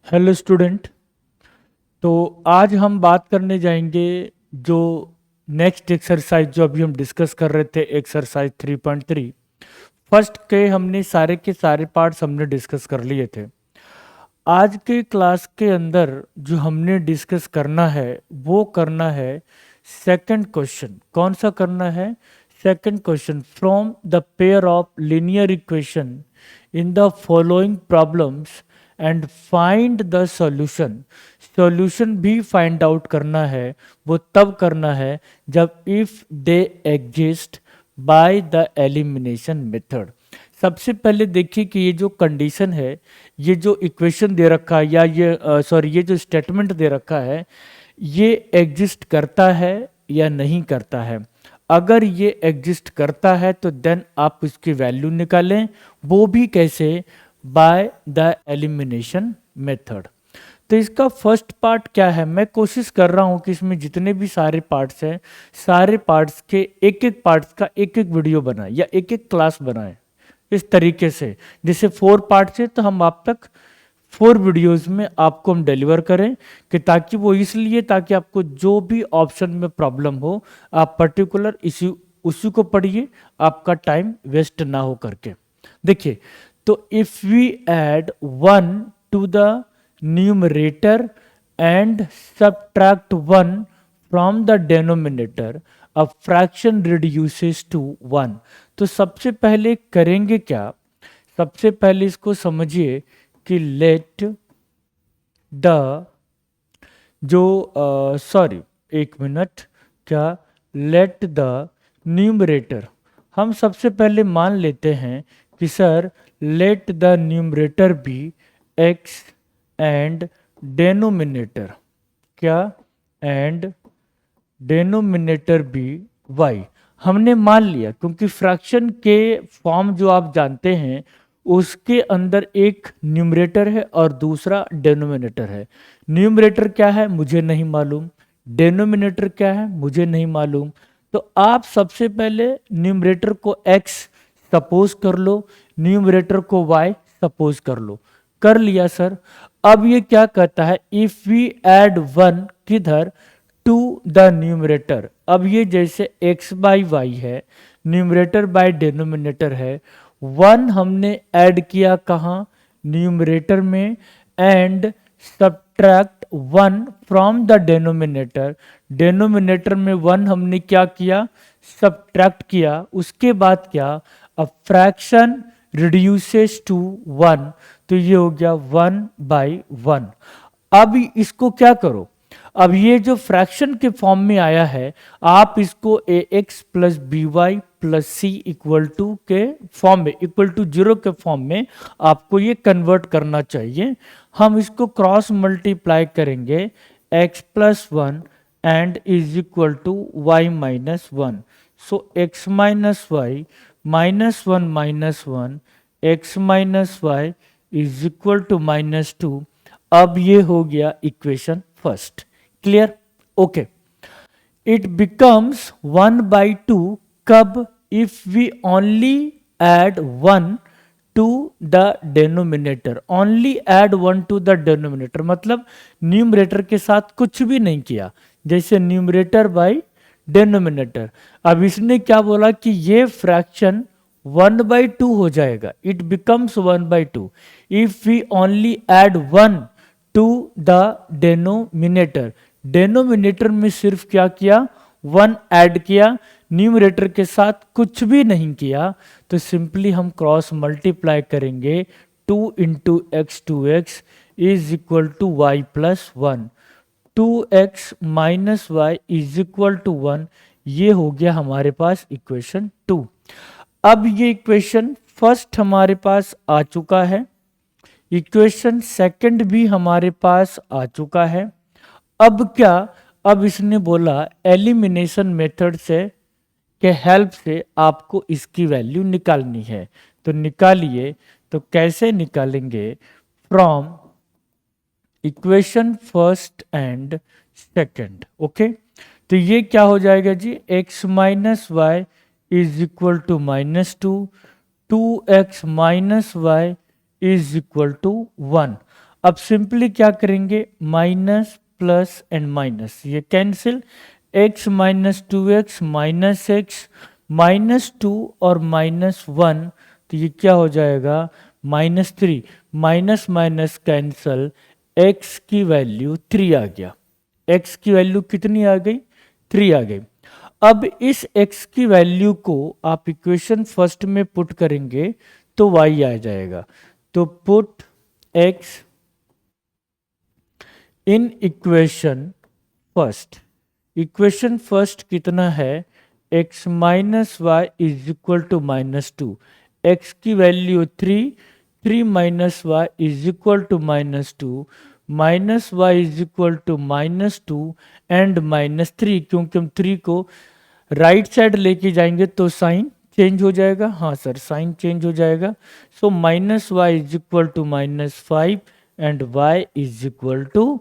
Hello student. तो आज हम बात करने जाएंगे जो नेक्स्ट एक्सरसाइज जो अभी हम डिस्कस कर रहे थे, एक्सरसाइज 3.3। फर्स्ट के हमने सारे के सारे पार्ट्स हमने डिस्कस कर लिए थे। आज के क्लास के अंदर जो हमने डिस्कस करना है वो करना है सेकंड क्वेश्चन। कौन सा करना है? Second question, from the pair of linear equation in the following problems and find the solution. Solution भी फाइंड आउट करना है, वो तब करना है जब if they exist by the elimination method. सबसे पहले देखिए कि ये जो कंडीशन है, ये जो इक्वेशन दे रखा है या ये जो स्टेटमेंट दे रखा है, ये एग्जिस्ट करता है या नहीं करता है। अगर ये एग्जिस्ट करता है तो देन आप इसकी वैल्यू निकालें, वो भी कैसे? By the elimination method. तो इसका फर्स्ट पार्ट क्या है? मैं कोशिश कर रहा हूं कि इसमें जितने भी सारे पार्ट्स हैं, सारे पार्ट्स के एक एक पार्ट्स का एक एक वीडियो बनाए या एक एक क्लास बनाए इस तरीके से। जैसे 4 पार्ट्स है तो हम आप तक 4 वीडियोस में आपको हम डिलीवर करें, कि ताकि वो इसलिए ताकि आपको जो भी ऑप्शन में प्रॉब्लम हो आप पर्टिकुलर इसी उसी को पढ़िए, आपका टाइम वेस्ट ना हो करके। देखिए, तो if we add 1 to the numerator and subtract 1 from the denominator, a fraction reduces to 1। तो सबसे पहले करेंगे क्या? सबसे पहले इसको समझिए कि लेट द जो सॉरी, एक मिनट, क्या? लेट द न्यूमरेटर, हम सबसे पहले मान लेते हैं कि sir let the numerator be x and denominator क्या? And denominator be y. हमने मान लिया क्योंकि फ्रैक्शन के फॉर्म जो आप जानते हैं उसके अंदर एक न्यूमरेटर है और दूसरा डेनोमिनेटर है। न्यूमरेटर क्या है मुझे नहीं मालूम, डेनोमिनेटर क्या है मुझे नहीं मालूम। तो आप सबसे पहले न्यूमरेटर को x सपोज कर लो, न्यूमरेटर को y सपोज कर लो। कर लिया सर। अब ये क्या कहता है? इफ वी ऐड 1 किधर? To the numerator. अब ये जैसे x बाई वाई है, न्यूमरेटर बाय डेनोमिनेटर है, 1 हमने ऐड किया कहाँ? न्यूमरेटर में। And subtract 1 from the denominator, denominator में 1 हमने क्या किया? सब्ट्रैक्ट किया। उसके बाद क्या? अ फ्रैक्शन रिड्यूसेस टू 1, तो ये हो गया 1 बाई 1। अब इसको क्या करो? अब ये जो फ्रैक्शन के फॉर्म में आया है, आप इसको a x plus b y plus c equal to के फॉर्म में, इक्वल टू 0 के फॉर्म में आपको ये कन्वर्ट करना चाहिए। हम इसको क्रॉस मल्टीप्लाई करेंगे, x plus 1 and is equal to y minus 1। So x minus y minus one x minus y is equal to -2। अब ये हो गया equation first. Clear? Okay. It becomes 1 by 2 कब? If we only add 1 to the denominator. Only add 1 to the denominator मतलब न्यूमरेटर के साथ कुछ भी नहीं किया, जैसे न्यूमरेटर बाई डेनोमिनेटर। अब इसने क्या बोला कि ये फ्रैक्शन 1 बाई 2 हो जाएगा, it becomes 1 by 2 if we only add 1 to the denominator. Denominator में सिर्फ क्या किया? 1 ऐड किया, न्यूमरेटर के साथ कुछ भी नहीं किया। तो सिंपली हम क्रॉस मल्टीप्लाई करेंगे, 2 into x two x is equal to y plus 1, 2x minus y is equal to 1। ये हो गया हमारे पास इक्वेशन 2। अब ये इक्वेशन फर्स्ट हमारे पास आ चुका है, इक्वेशन सेकंड भी हमारे पास आ चुका है। अब क्या? अब इसने बोला एलिमिनेशन मेथड से के हेल्प से आपको इसकी वैल्यू निकालनी है। तो निकालिए। तो कैसे निकालेंगे? From equation first and second. Okay, तो ये क्या हो जाएगा जी? x minus y is equal to -2, 2x minus y is equal to 1। अब सिंपली क्या करेंगे, माइनस प्लस एंड माइनस ये cancel, x minus two x minus x minus two और माइनस वन, तो ये क्या हो जाएगा minus three, minus minus cancel, x की वैल्यू 3 आ गया, x की वैल्यू कितनी आ गई 3 आ गई। अब इस x की वैल्यू को आप इक्वेशन फर्स्ट में पुट करेंगे तो y आ जाएगा, तो put x in equation first, equation first कितना है, x minus y is equal to minus two, x की value 3, 3 minus y is equal to minus two, minus y is equal to minus two and minus three, क्योंकि हम 3 को right side लेके जाएंगे तो sign change हो जाएगा, हाँ सर साइन चेंज हो जाएगा। So minus y is equal to minus five and y is equal to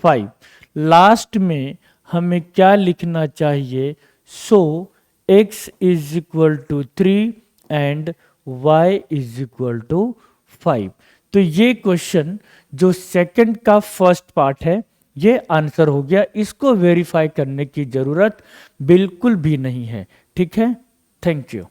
5। Last में हमें क्या लिखना चाहिए, so x is equal to 3 and y is equal to 5। तो ये क्वेश्चन जो सेकंड का फर्स्ट पार्ट है ये आंसर हो गया, इसको वेरीफाई करने की जरूरत बिल्कुल भी नहीं है। ठीक है, थैंक यू।